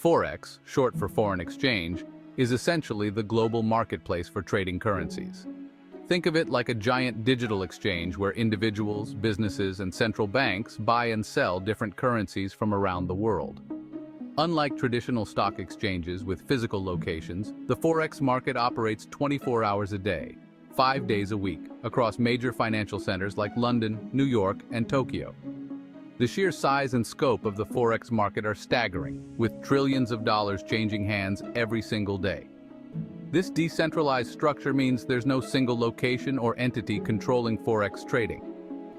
Forex, short for foreign exchange, is essentially the global marketplace for trading currencies. Think of it like a giant digital exchange where individuals, businesses, and central banks buy and sell different currencies from around the world. Unlike traditional stock exchanges with physical locations, the Forex market operates 24 hours a day, 5 days a week, across major financial centers like London, New York, and Tokyo. The sheer size and scope of the Forex market are staggering, with trillions of dollars changing hands every single day. This decentralized structure means there's no single location or entity controlling Forex trading.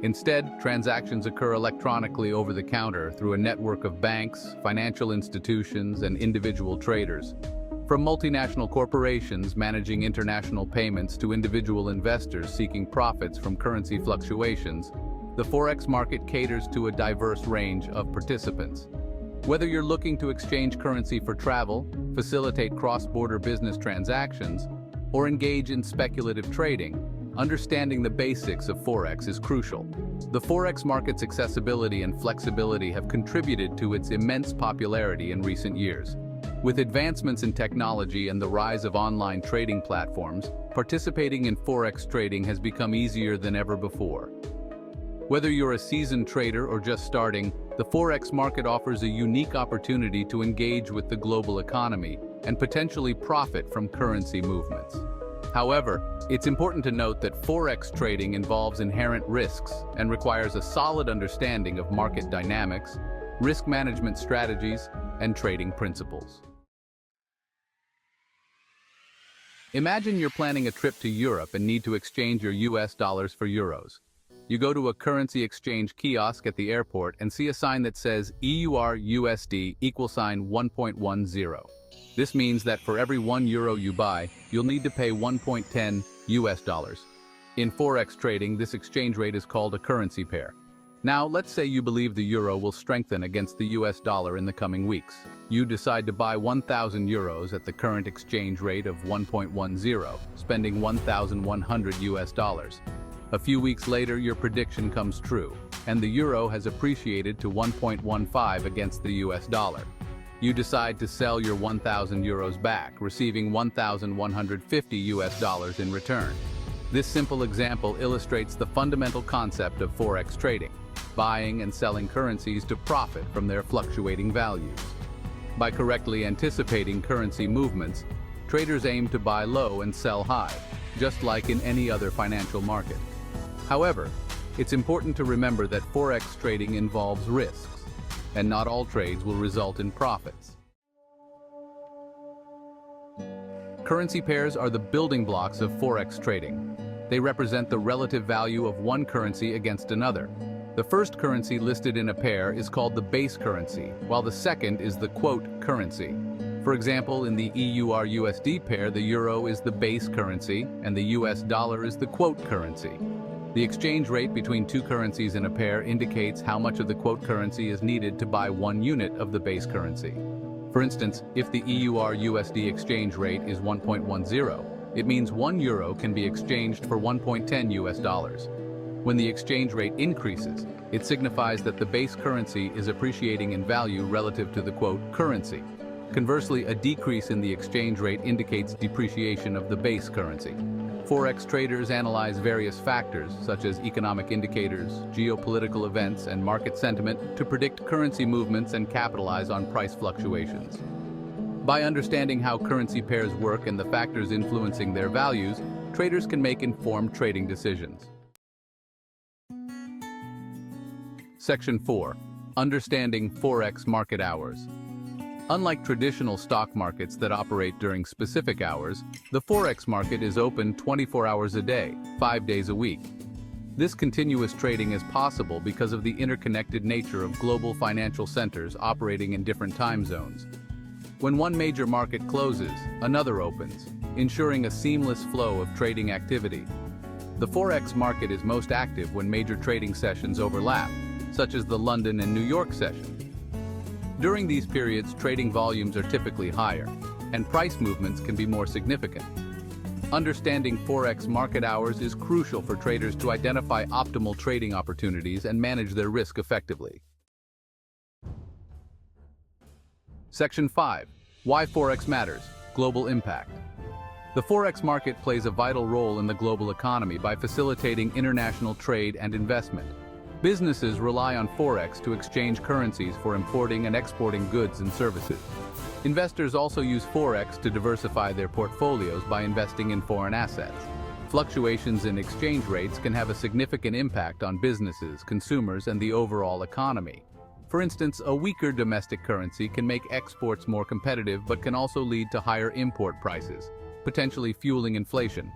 Instead, transactions occur electronically over the counter through a network of banks, financial institutions, and individual traders. From multinational corporations managing international payments to individual investors seeking profits from currency fluctuations, the Forex market caters to a diverse range of participants. Whether you're looking to exchange currency for travel, facilitate cross-border business transactions, or engage in speculative trading, understanding the basics of Forex is crucial. The Forex market's accessibility and flexibility have contributed to its immense popularity in recent years. With advancements in technology and the rise of online trading platforms, participating in Forex trading has become easier than ever before. Whether you're a seasoned trader or just starting, the Forex market offers a unique opportunity to engage with the global economy and potentially profit from currency movements. However, it's important to note that Forex trading involves inherent risks and requires a solid understanding of market dynamics, risk management strategies, and trading principles. Imagine you're planning a trip to Europe and need to exchange your US dollars for euros. You go to a currency exchange kiosk at the airport and see a sign that says EUR/USD =1.10. This means that for every €1 you buy, you'll need to pay 1.10 US dollars. In Forex trading, this exchange rate is called a currency pair. Now, let's say you believe the euro will strengthen against the US dollar in the coming weeks. You decide to buy 1,000 euros at the current exchange rate of 1.10, spending 1,100 US dollars. A few weeks later, your prediction comes true, and the euro has appreciated to 1.15 against the US dollar. You decide to sell your 1,000 euros back, receiving 1,150 US dollars in return. This simple example illustrates the fundamental concept of Forex trading, buying and selling currencies to profit from their fluctuating values. By correctly anticipating currency movements, traders aim to buy low and sell high, just like in any other financial market. However, it's important to remember that Forex trading involves risks, and not all trades will result in profits. Currency pairs are the building blocks of Forex trading. They represent the relative value of one currency against another. The first currency listed in a pair is called the base currency, while the second is the quote currency. For example, in the EUR/USD pair, the euro is the base currency and the US dollar is the quote currency. The exchange rate between two currencies in a pair indicates how much of the quote currency is needed to buy one unit of the base currency. For instance, if the EUR/USD exchange rate is 1.10, it means 1 euro can be exchanged for 1.10 US dollars. When the exchange rate increases, it signifies that the base currency is appreciating in value relative to the quote currency. Conversely, a decrease in the exchange rate indicates depreciation of the base currency. Forex traders analyze various factors, such as economic indicators, geopolitical events, and market sentiment to predict currency movements and capitalize on price fluctuations. By understanding how currency pairs work and the factors influencing their values, traders can make informed trading decisions. Section 4. Understanding Forex market hours. Unlike traditional stock markets that operate during specific hours, the Forex market is open 24 hours a day, 5 days a week. This continuous trading is possible because of the interconnected nature of global financial centers operating in different time zones. When one major market closes, another opens, ensuring a seamless flow of trading activity. The Forex market is most active when major trading sessions overlap, such as the London and New York session. During these periods, trading volumes are typically higher, and price movements can be more significant. Understanding Forex market hours is crucial for traders to identify optimal trading opportunities and manage their risk effectively. Section 5. Why Forex Matters. Global Impact. The Forex market plays a vital role in the global economy by facilitating international trade and investment. Businesses rely on Forex to exchange currencies for importing and exporting goods and services. Investors also use Forex to diversify their portfolios by investing in foreign assets. Fluctuations in exchange rates can have a significant impact on businesses, consumers, and the overall economy. For instance, a weaker domestic currency can make exports more competitive but can also lead to higher import prices, potentially fueling inflation.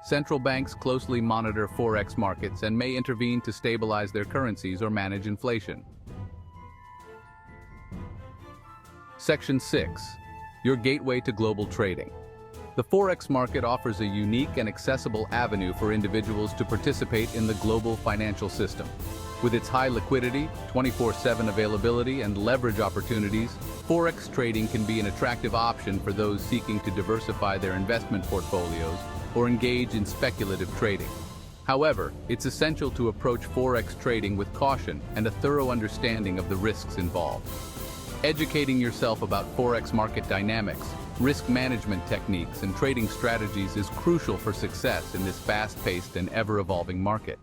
Central banks closely monitor Forex markets and may intervene to stabilize their currencies or manage inflation. Section 6. Your gateway to global trading. The Forex market offers a unique and accessible avenue for individuals to participate in the global financial system. With its high liquidity, 24/7 availability, and leverage opportunities, Forex trading can be an attractive option for those seeking to diversify their investment portfolios or engage in speculative trading. However, it's essential to approach Forex trading with caution and a thorough understanding of the risks involved. Educating yourself about Forex market dynamics, risk management techniques, and trading strategies is crucial for success in this fast-paced and ever-evolving market.